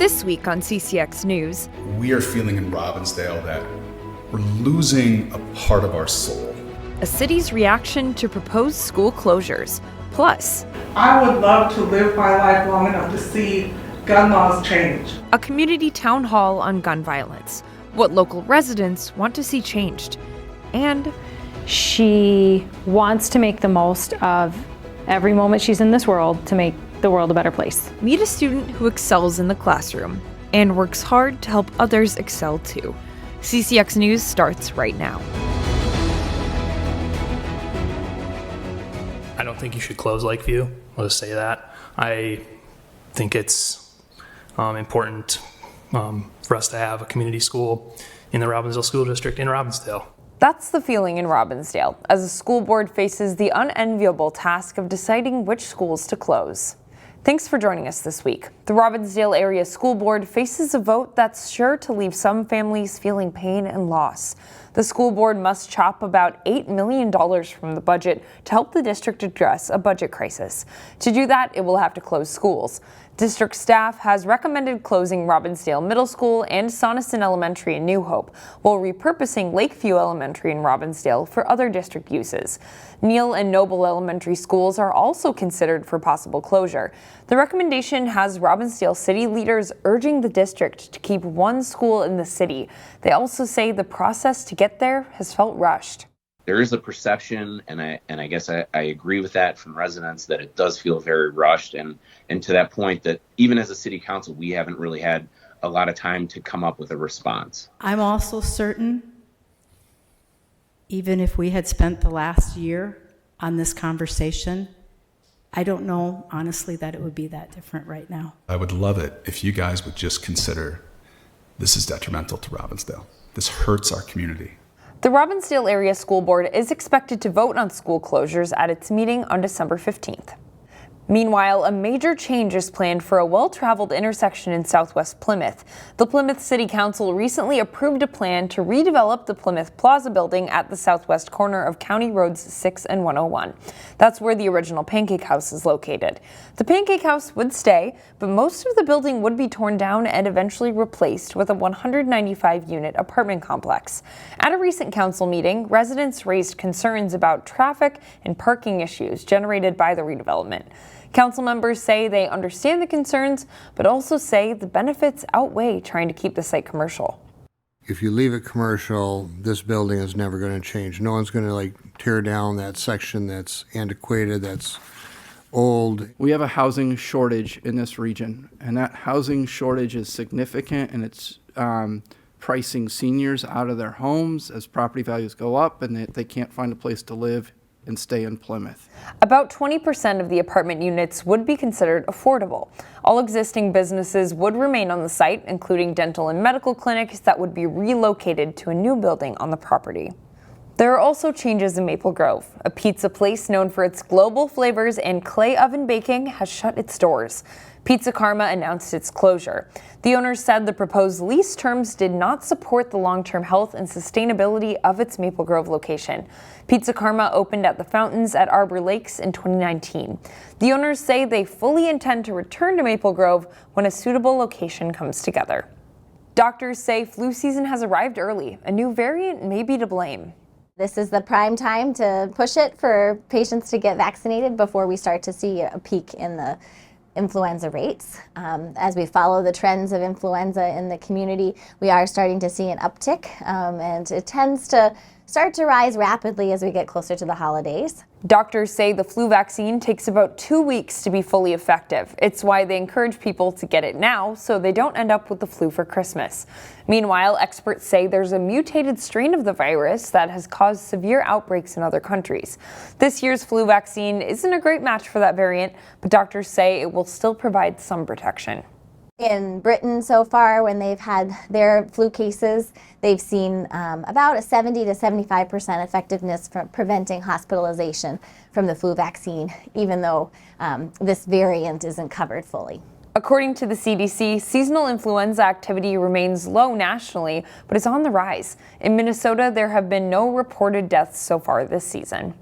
This week on CCX News, we are feeling in Robbinsdale that we're losing a part of our soul. A city's reaction to proposed school closures. Plus, I would love to live my life long enough to see gun laws change. A community town hall on gun violence. What local residents want to see changed. And she wants to make the most of every moment she's in this world to make the world a better place. Meet a student who excels in the classroom and works hard to help others excel too. CCX News starts right now. I don't think you should close Lakeview. I'll just say that. I think it's important for us to have a community school in the Robbinsdale School District in Robbinsdale. That's the feeling in Robbinsdale as the school board faces the unenviable task of deciding which schools to close. Thanks for joining us this week. The Robbinsdale Area School Board faces a vote that's sure to leave some families feeling pain and loss. The school board must chop about $8 million from the budget to help the district address a budget crisis. To do that, it will have to close schools. District staff has recommended closing Robbinsdale Middle School and Sonneston Elementary in New Hope, while repurposing Lakeview Elementary in Robbinsdale for other district uses. Neal and Noble Elementary schools are also considered for possible closure. The recommendation has Robbinsdale city leaders urging the district to keep one school in the city. They also say the process to get there has felt rushed. There is a perception, and I guess I agree with that from residents, that it does feel very rushed, and to that point that even as a city council, we haven't really had a lot of time to come up with a response. I'm also certain, even if we had spent the last year on this conversation, I don't know, honestly, that it would be that different right now. I would love it if you guys would just consider this is detrimental to Robbinsdale. This hurts our community. The Robbinsdale Area School Board is expected to vote on school closures at its meeting on December 15th. Meanwhile, a major change is planned for a well-traveled intersection in southwest Plymouth. The Plymouth City Council recently approved a plan to redevelop the Plymouth Plaza building at the southwest corner of County Roads 6 and 101. That's where the original Pancake House is located. The Pancake House would stay, but most of the building would be torn down and eventually replaced with a 195-unit apartment complex. At a recent council meeting, residents raised concerns about traffic and parking issues generated by the redevelopment. Council members say they understand the concerns, but also say the benefits outweigh trying to keep the site commercial. If you leave it commercial, this building is never going to change. No one's going to tear down that section that's antiquated, that's old. We have a housing shortage in this region, and that housing shortage is significant, and it's pricing seniors out of their homes as property values go up and they can't find a place to live and stay in Plymouth. About 20% of the apartment units would be considered affordable. All existing businesses would remain on the site, including dental and medical clinics that would be relocated to a new building on the property. There are also changes in Maple Grove. A pizza place known for its global flavors and clay oven baking has shut its doors. Pizza Karma announced its closure. The owners said the proposed lease terms did not support the long-term health and sustainability of its Maple Grove location. Pizza Karma opened at the Fountains at Arbor Lakes in 2019. The owners say they fully intend to return to Maple Grove when a suitable location comes together. Doctors say flu season has arrived early. A new variant may be to blame. This is the prime time to push it for patients to get vaccinated before we start to see a peak in the influenza rates. As we follow the trends of influenza in the community, we are starting to see an uptick, and it tends to start to rise rapidly as we get closer to the holidays. Doctors say the flu vaccine takes about 2 weeks to be fully effective. It's why they encourage people to get it now so they don't end up with the flu for Christmas. Meanwhile, experts say there's a mutated strain of the virus that has caused severe outbreaks in other countries. This year's flu vaccine isn't a great match for that variant, but doctors say it will still provide some protection. In Britain so far, when they've had their flu cases, they've seen about a 70 to 75% effectiveness for preventing hospitalization from the flu vaccine, even though this variant isn't covered fully. According to the CDC, seasonal influenza activity remains low nationally, but is on the rise. In Minnesota, there have been no reported deaths so far this season.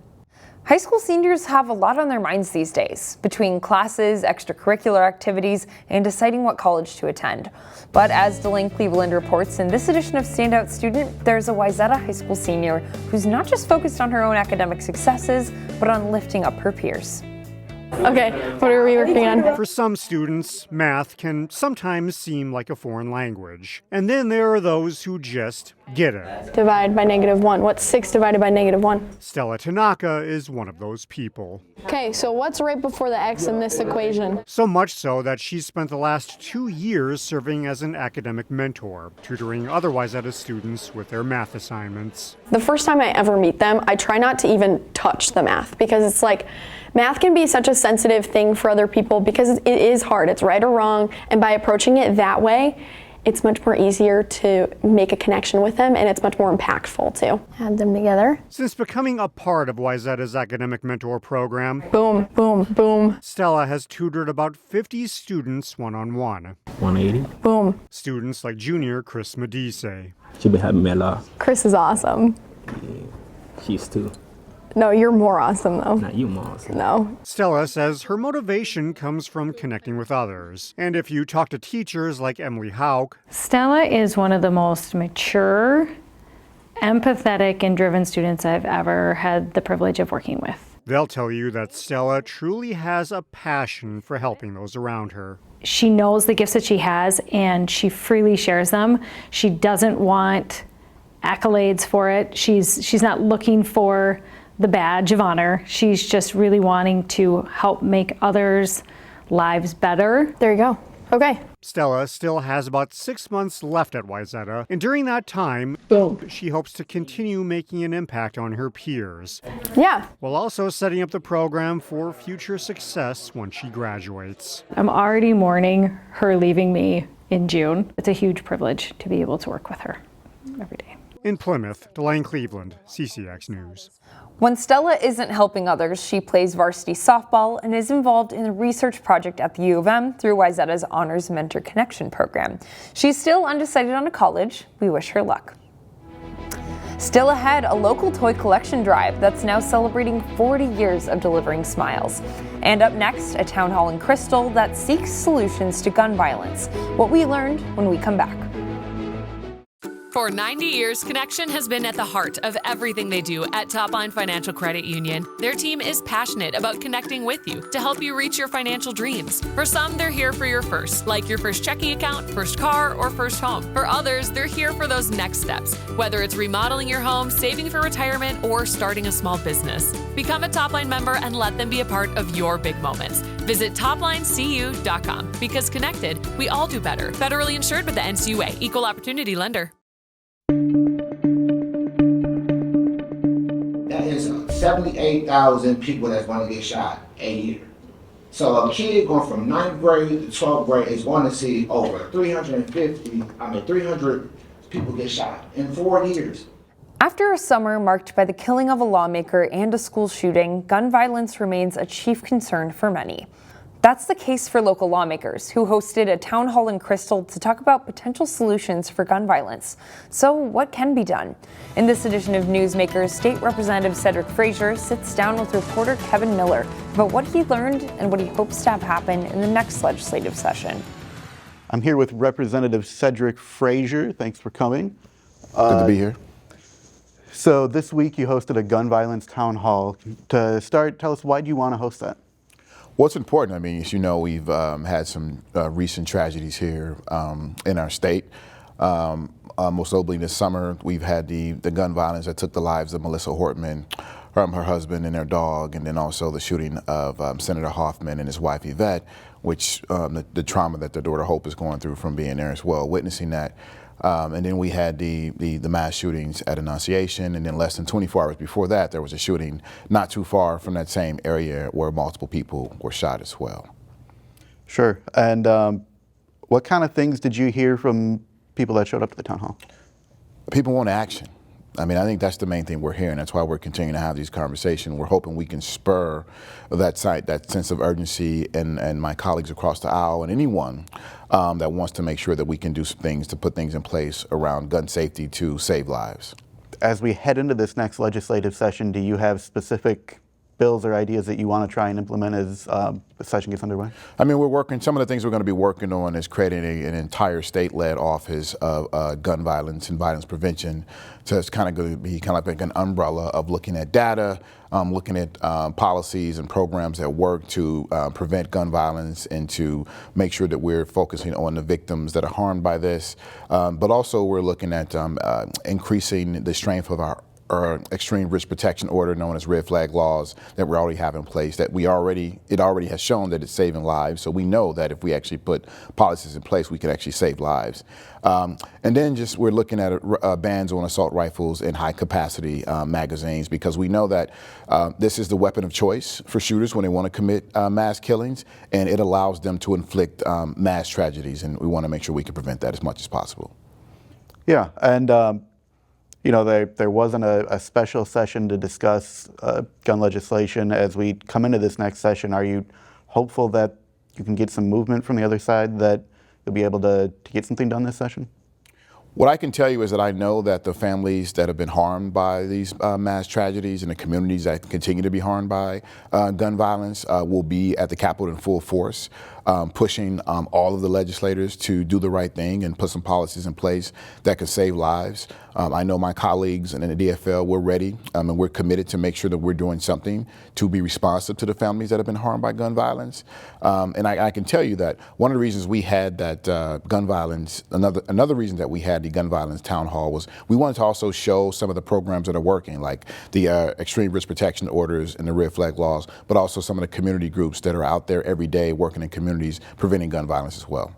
High school seniors have a lot on their minds these days, between classes, extracurricular activities, and deciding what college to attend. But as Delane Cleveland reports in this edition of Standout Student, there's a Wayzata High School senior who's not just focused on her own academic successes, but on lifting up her peers. Okay, what are we working on? For some students, math can sometimes seem like a foreign language. And then there are those who just get it. Divide by -1. What's 6 divided by -1? Stella Tanaka is one of those people. Okay, so what's right before the x in this equation? So much so that she's spent the last 2 years serving as an academic mentor, tutoring other Wayzata students with their math assignments. The first time I ever meet them, I try not to even touch the math because it's like, math can be such a sensitive thing for other people because it is hard. It's right or wrong. And by approaching it that way, it's much more easier to make a connection with them, and it's much more impactful too. Add them together. Since becoming a part of Wayzata's academic mentor program, boom, boom, boom, Stella has tutored about 50 students one-on-one. 180. Boom. Students like junior Chris Medice. She be having me a lot. Chris is awesome. Yeah, she's too. No, you're more awesome though. Not you more awesome. No. Stella says her motivation comes from connecting with others. And if you talk to teachers like Emily Hauk, Stella is one of the most mature, empathetic, and driven students I've ever had the privilege of working with. They'll tell you that Stella truly has a passion for helping those around her. She knows the gifts that she has, and she freely shares them. She doesn't want accolades for it. She's not looking for the badge of honor. She's just really wanting to help make others' lives better. There you go. Okay. Stella still has about 6 months left at Wayzata, and during that time, boom, she hopes to continue making an impact on her peers. Yeah. While also setting up the program for future success once she graduates. I'm already mourning her leaving me in June. It's a huge privilege to be able to work with her every day. In Plymouth, Delane Cleveland, CCX News. When Stella isn't helping others, she plays varsity softball and is involved in a research project at the U of M through Wayzata's Honors Mentor Connection program. She's still undecided on a college. We wish her luck. Still ahead, a local toy collection drive that's now celebrating 40 years of delivering smiles. And up next, a town hall in Crystal that seeks solutions to gun violence. What we learned when we come back. For 90 years, Connection has been at the heart of everything they do at Topline Financial Credit Union. Their team is passionate about connecting with you to help you reach your financial dreams. For some, they're here for your first, like your first checking account, first car, or first home. For others, they're here for those next steps, whether it's remodeling your home, saving for retirement, or starting a small business. Become a Topline member and let them be a part of your big moments. Visit toplinecu.com because connected, we all do better. Federally insured by the NCUA, Equal Opportunity Lender. That is 78,000 people that's going to get shot a year. So a kid going from 9th grade to 12th grade is going to see over 300 people get shot in 4 years. After a summer marked by the killing of a lawmaker and a school shooting, gun violence remains a chief concern for many. That's the case for local lawmakers who hosted a town hall in Crystal to talk about potential solutions for gun violence. So what can be done? In this edition of Newsmakers, State Representative Cedric Frazier sits down with reporter Kevin Miller about what he learned and what he hopes to have happen in the next legislative session. I'm here with Representative Cedric Frazier. Thanks for coming. Good to be here. So this week you hosted a gun violence town hall. To start, tell us, why do you want to host that? What's important, I mean, as you know, we've had some recent tragedies here in our state. Most notably this summer, we've had the gun violence that took the lives of Melissa Hortman, her husband and their dog, and then also the shooting of Senator Hoffman and his wife Yvette, which the trauma that their daughter Hope is going through from being there as well, witnessing that. And then we had the mass shootings at Annunciation, and then less than 24 hours before that, there was a shooting not too far from that same area where multiple people were shot as well. Sure. And what kind of things did you hear from people that showed up to the town hall? People want action. I mean, I think that's the main thing we're hearing. That's why we're continuing to have these conversations. We're hoping we can spur that sense of urgency, and my colleagues across the aisle and anyone that wants to make sure that we can do some things to put things in place around gun safety to save lives. As we head into this next legislative session, do you have specific bills or ideas that you want to try and implement as the session gets underway? I mean, some of the things we're going to be working on is creating an entire state-led office of gun violence and violence prevention. So it's kind of going to be kind of like an umbrella of looking at data, looking at policies and programs that work to prevent gun violence and to make sure that we're focusing on the victims that are harmed by this. But also we're looking at increasing the strength of our extreme risk protection order, known as red flag laws, that we already have in place, that it already has shown that it's saving lives. So we know that if we actually put policies in place, we can actually save lives. And then we're looking at bans on assault rifles and high capacity magazines, because we know that this is the weapon of choice for shooters when they want to commit mass killings, and it allows them to inflict mass tragedies, and we want to make sure we can prevent that as much as possible. Yeah, and you know, there wasn't a special session to discuss gun legislation. As we come into this next session, are you hopeful that you can get some movement from the other side, that you'll be able to get something done this session? What I can tell you is that I know that the families that have been harmed by these mass tragedies and the communities that continue to be harmed by gun violence will be at the Capitol in full force, pushing all of the legislators to do the right thing and put some policies in place that can save lives. I know my colleagues in the DFL, we're ready and we're committed to make sure that we're doing something to be responsive to the families that have been harmed by gun violence. And I can tell you that one of the reasons we had that gun violence, another reason that we had the gun violence town hall was we wanted to also show some of the programs that are working, like the extreme risk protection orders and the red flag laws, but also some of the community groups that are out there every day working in communities preventing gun violence as well.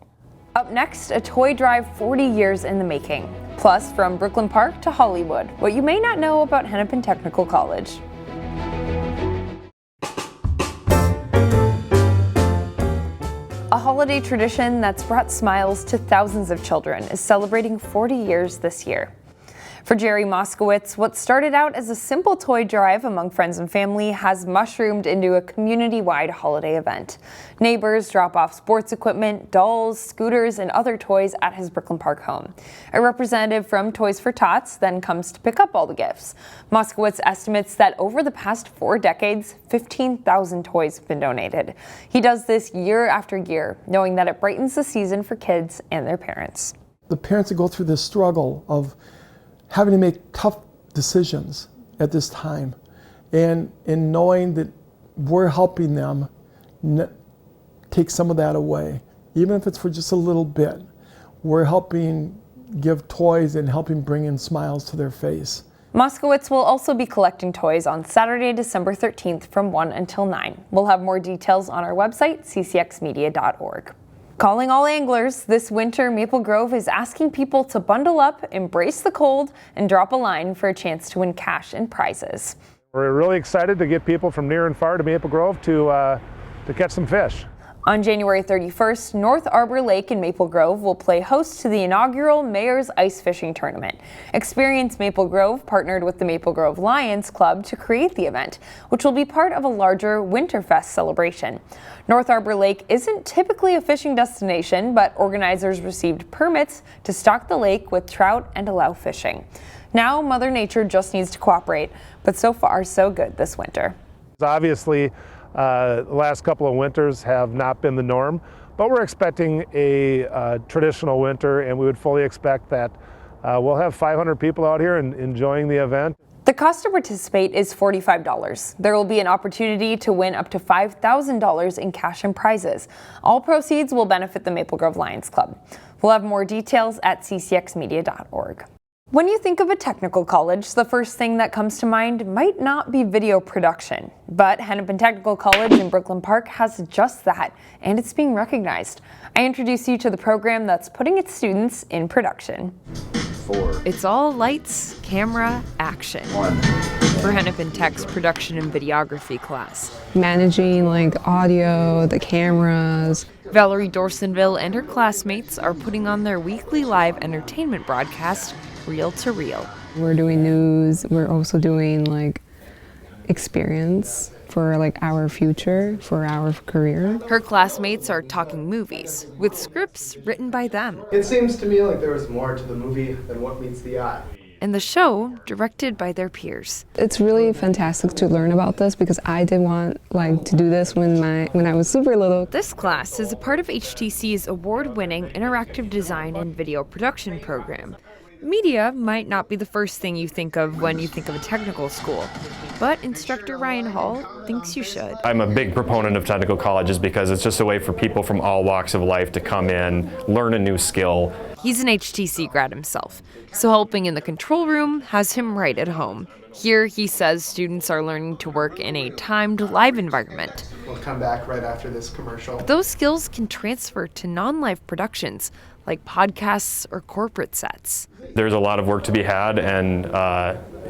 Up next, a toy drive 40 years in the making. Plus, from Brooklyn Park to Hollywood, what you may not know about Hennepin Technical College. A holiday tradition that's brought smiles to thousands of children is celebrating 40 years this year. For Jerry Moskowitz, what started out as a simple toy drive among friends and family has mushroomed into a community-wide holiday event. Neighbors drop off sports equipment, dolls, scooters, and other toys at his Brooklyn Park home. A representative from Toys for Tots then comes to pick up all the gifts. Moskowitz estimates that over the past 4 decades, 15,000 toys have been donated. He does this year after year, knowing that it brightens the season for kids and their parents. The parents that go through this struggle of having to make tough decisions at this time, and in knowing that we're helping them take some of that away, even if it's for just a little bit. We're helping give toys and helping bring in smiles to their face. Moskowitz will also be collecting toys on Saturday, December 13th from 1 until 9. We'll have more details on our website, ccxmedia.org. Calling all anglers, this winter Maple Grove is asking people to bundle up, embrace the cold, and drop a line for a chance to win cash and prizes. We're really excited to get people from near and far to Maple Grove to catch some fish. On January 31st, North Arbor Lake in Maple Grove will play host to the inaugural Mayor's Ice Fishing Tournament. Experience Maple Grove partnered with the Maple Grove Lions Club to create the event, which will be part of a larger Winterfest celebration. North Arbor Lake isn't typically a fishing destination, but organizers received permits to stock the lake with trout and allow fishing. Now, Mother Nature just needs to cooperate, but so far, so good this winter. Obviously, the last couple of winters have not been the norm, but we're expecting a traditional winter, and we would fully expect that we'll have 500 people out here and enjoying the event. The cost to participate is $45. There will be an opportunity to win up to $5,000 in cash and prizes. All proceeds will benefit the Maple Grove Lions Club. We'll have more details at ccxmedia.org. When you think of a technical college, the first thing that comes to mind might not be video production. But Hennepin Technical College in Brooklyn Park has just that, and it's being recognized. I introduce you to the program that's putting its students in production. 4. It's all lights, camera, action. 1. For Hennepin Tech's production and videography class. Managing audio, the cameras. Valerie Dorsonville and her classmates are putting on their weekly live entertainment broadcast, Reel to Reel. We're doing news. We're also doing experience for our future, for our career. Her classmates are talking movies with scripts written by them. It seems to me like there was more to the movie than what meets the eye. and the show directed by their peers. It's really fantastic to learn about this because I did want to do this when I was super little. This class is a part of HTC's award-winning interactive design and video production program. Media might not be the first thing you think of when you think of a technical school, but instructor Ryan Hall thinks you should. I'm a big proponent of technical colleges because it's just a way for people from all walks of life to come in, learn a new skill. He's an HTC grad himself, so helping in the control room has him right at home. Here, he says students are learning to work in a timed live environment. We'll come back right after this commercial. But those skills can transfer to non-live productions, like podcasts or corporate sets. There's a lot of work to be had, and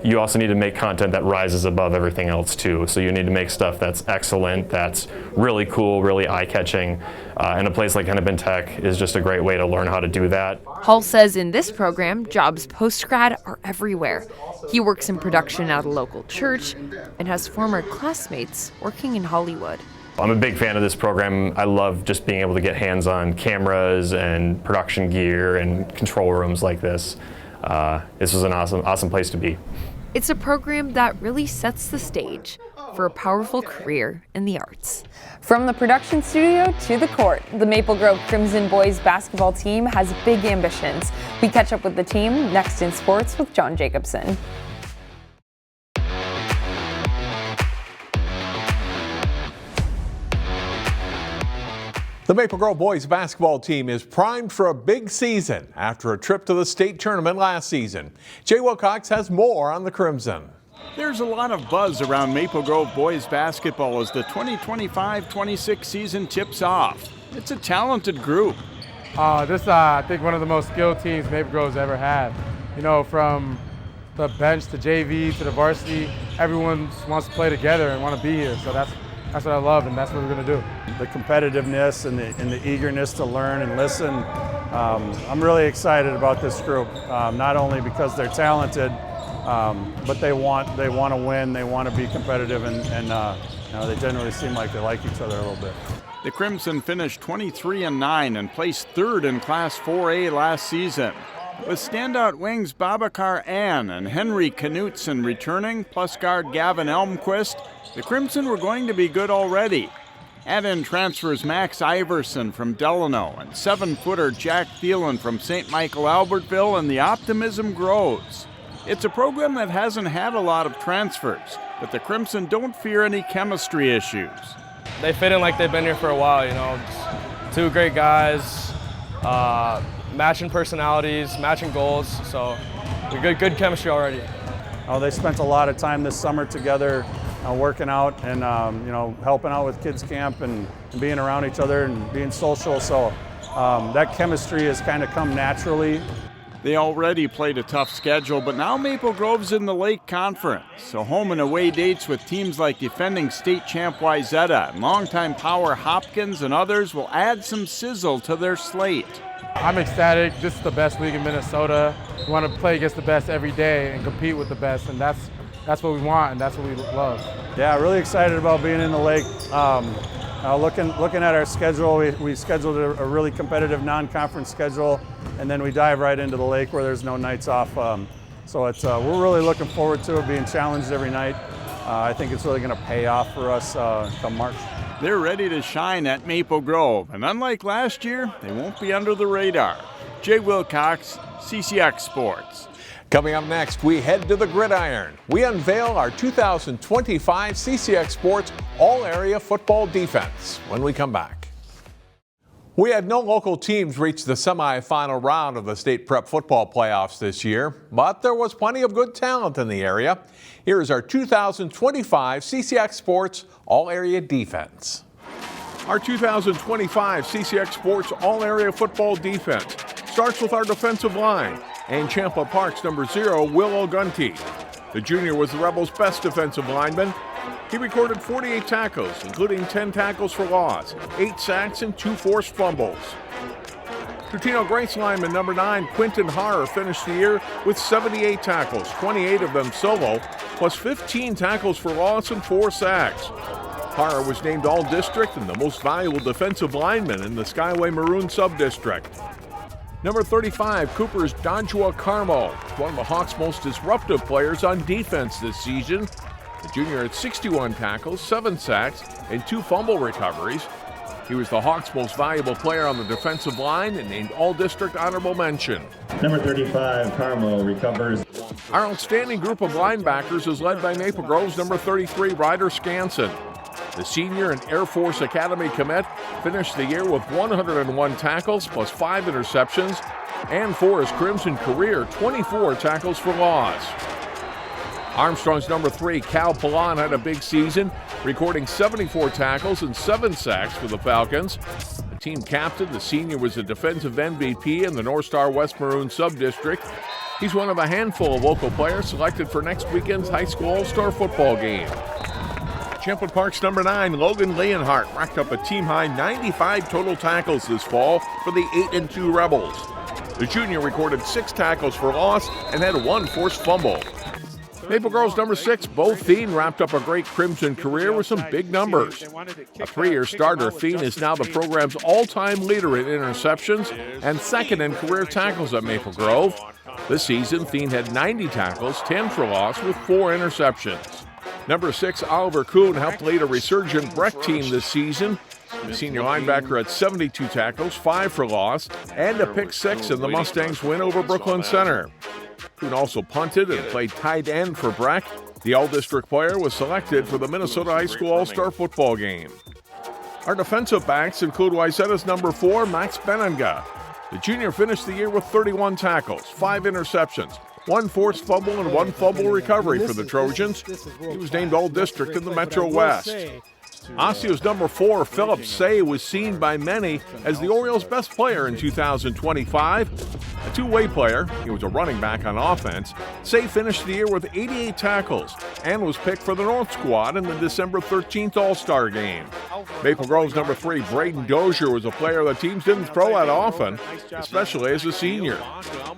you also need to make content that rises above everything else too. So you need to make stuff that's excellent, that's really cool, really eye-catching, and a place like Hennepin Tech is just a great way to learn how to do that. Hall says in this program, jobs post-grad are everywhere. He works in production at a local church and has former classmates working in Hollywood. I'm a big fan of this program. I love just being able to get hands on cameras and production gear and control rooms like this. This was an awesome place to be. It's a program that really sets the stage for a powerful career in the arts. From the production studio to the court, the Maple Grove Crimson boys basketball team has big ambitions. We catch up with the team next in sports with John Jacobson. The Maple Grove boys basketball team is primed for a big season after a trip to the state tournament last season. Jay Wilcox has more on the Crimson. There's a lot of buzz around Maple Grove boys basketball as the 2025-26 season tips off. It's a talented group. This is, I think, one of the most skilled teams Maple Grove's ever had. You know, from the bench to JV to the varsity, everyone wants to play together and want to be here. So that's what I love, and that's what we're going to do. The competitiveness and the eagerness to learn and listen. I'm really excited about this group, not only because they're talented, but they want to win, they want to be competitive, and you know, they generally seem like they like each other a little bit. The Crimson finished 23-9 and placed third in Class 4A last season. With standout wings Babacar Ann and Henry Knutson returning, plus guard Gavin Elmquist, the Crimson were going to be good already. Add in transfers Max Iverson from Delano and 7-footer Jack Thielen from St. Michael Albertville, and the optimism grows. It's a program that hasn't had a lot of transfers, but the Crimson don't fear any chemistry issues. They fit in like they've been here for a while, you know. It's two great guys, matching personalities, matching goals, so good chemistry already. Oh, they spent a lot of time this summer together working out and you know, helping out with kids camp and being around each other and being social, so that chemistry has kind of come naturally. They already played a tough schedule, but now Maple Grove's in the Lake Conference, so home and away dates with teams like defending state champ Wayzata and longtime power Hopkins and others will add some sizzle to their slate. I'm ecstatic. This is the best league in Minnesota. We want to play against the best every day and compete with the best, and that's what we want, and that's what we love. Yeah, really excited about being in the lake. Looking at our schedule, we scheduled a really competitive non-conference schedule, and then we dive right into the lake where there's no nights off. So it's we're really looking forward to it, being challenged every night. I think it's really going to pay off for us come March. They're ready to shine at Maple Grove, and unlike last year, they won't be under the radar. Jay Wilcox, CCX Sports. Coming up next, we head to the gridiron. We unveil our 2025 CCX Sports All-Area Football Defense when we come back. We had no local teams reach the semifinal round of the state prep football playoffs this year, but there was plenty of good talent in the area. Here is our 2025 CCX Sports All-Area Defense. Our 2025 CCX Sports All-Area Football Defense starts with our defensive line and Champa Park's number 0, Will Ogunti. The junior was the Rebels' best defensive lineman. He recorded 48 tackles, including 10 tackles for loss, 8 sacks, and 2 forced fumbles. Tutino Grace lineman number 9, Quinton Harrer, finished the year with 78 tackles, 28 of them solo, plus 15 tackles for loss and 4 sacks. Harrer was named All-District and the most valuable defensive lineman in the Skyway Maroon Sub-District. Number 35, Cooper's Donjua Carmo, one of the Hawks' most disruptive players on defense this season. The junior had 61 tackles, 7 sacks, and 2 fumble recoveries. He was the Hawks' most valuable player on the defensive line and named All-District Honorable Mention. Number 35, Carmo, recovers. Our outstanding group of linebackers is led by Maple Grove's number 33, Ryder Skansen. The senior and Air Force Academy commit finished the year with 101 tackles plus 5 interceptions, and for his Crimson career, 24 tackles for loss. Armstrong's number 3, Cal Pilon, had a big season, recording 74 tackles and 7 sacks for the Falcons. The team captain, the senior, was a defensive MVP in the North Star West Maroon Sub-District. He's one of a handful of local players selected for next weekend's high school all-star football game. Champlin Park's number 9, Logan Leonhardt, racked up a team-high 95 total tackles this fall for the 8-2 Rebels. The junior recorded 6 tackles for loss and had 1 forced fumble. Maple Grove's number 6, Bo Thien, wrapped up a great Crimson career with some big numbers. A 3-year starter, Thien is now the program's all-time leader in interceptions and second in career tackles at Maple Grove. This season, Thien had 90 tackles, 10 for loss, with 4 interceptions. Number 6, Oliver Kuhn, helped lead a resurgent Breck team this season. The senior linebacker had 72 tackles, 5 for loss, and a pick 6 in the Mustangs' win over Brooklyn Center. Kuhn also punted and played tight end for Breck. The All-District player was selected for the Minnesota High School All-Star football game. Our defensive backs include Wayzata's number 4, Max Benenga. The junior finished the year with 31 tackles, 5 interceptions, 1 forced fumble, and 1 fumble recovery for the Trojans. He was named All-District in the Metro West. Osseo's number 4, Philip Say, was seen by many as the Orioles' best player in 2025. A two-way player, he was a running back on offense. Say finished the year with 88 tackles and was picked for the North Squad in the December 13th All-Star game. Maple Grove's number 3, Braden Dozier, was a player the teams didn't throw at often, especially as a senior.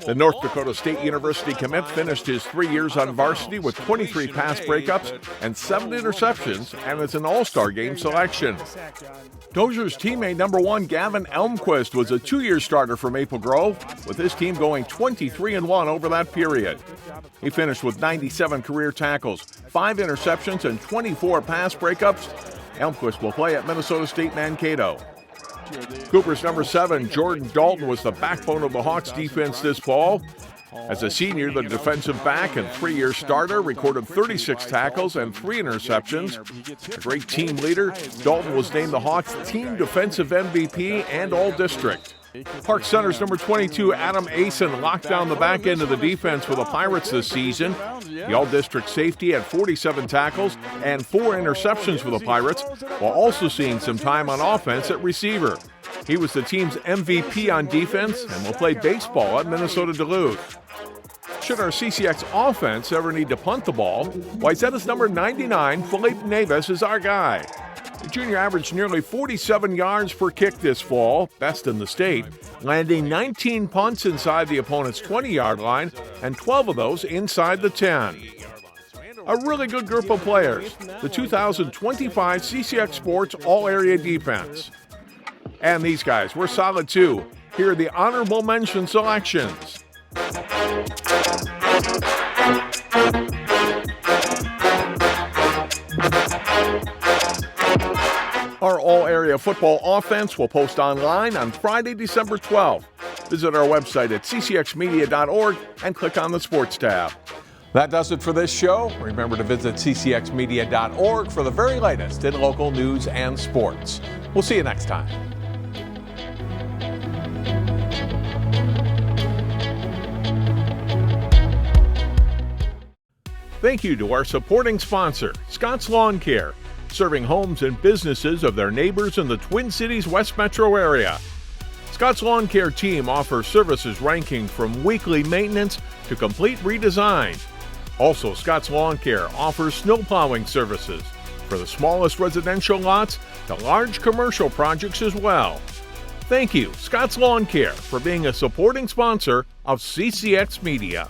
The North Dakota State University commit finished his 3 years on varsity with 23 pass breakups and 7 interceptions, and is an All-Star game selection. Dozier's teammate number 1, Gavin Elmquist, was a 2-year starter for Maple Grove, with his team going 23-1 over that period. He finished with 97 career tackles, 5 interceptions, and 24 pass breakups. Elmquist will play at Minnesota State Mankato. Cooper's number 7, Jordan Dalton, was the backbone of the Hawks defense this fall. As a senior, the defensive back and 3-year starter recorded 36 tackles and 3 interceptions. A great team leader, Dalton was named the Hawks team defensive MVP and All-District. Park Center's number 22, Adam Asen, locked down the back end of the defense for the Pirates this season. The All-District safety had 47 tackles and 4 interceptions for the Pirates, while also seeing some time on offense at receiver. He was the team's MVP on defense and will play baseball at Minnesota Duluth. Should our CCX offense ever need to punt the ball, Wayzata's number 99, Felipe Neves, is our guy. The junior averaged nearly 47 yards per kick this fall, best in the state, landing 19 punts inside the opponent's 20-yard line and 12 of those inside the 10. A really good group of players, the 2025 CCX Sports All-Area Defense. And these guys were solid too. Here are the honorable mention selections. Our all-area football offense will post online on Friday, December 12th. Visit our website at ccxmedia.org and click on the Sports tab. That does it for this show. Remember to visit ccxmedia.org for the very latest in local news and sports. We'll see you next time. Thank you to our supporting sponsor, Scott's Lawn Care, serving homes and businesses of their neighbors in the Twin Cities West Metro area. Scott's Lawn Care team offers services ranging from weekly maintenance to complete redesign. Also, Scott's Lawn Care offers snow plowing services for the smallest residential lots to large commercial projects as well. Thank you, Scott's Lawn Care, for being a supporting sponsor of CCX Media.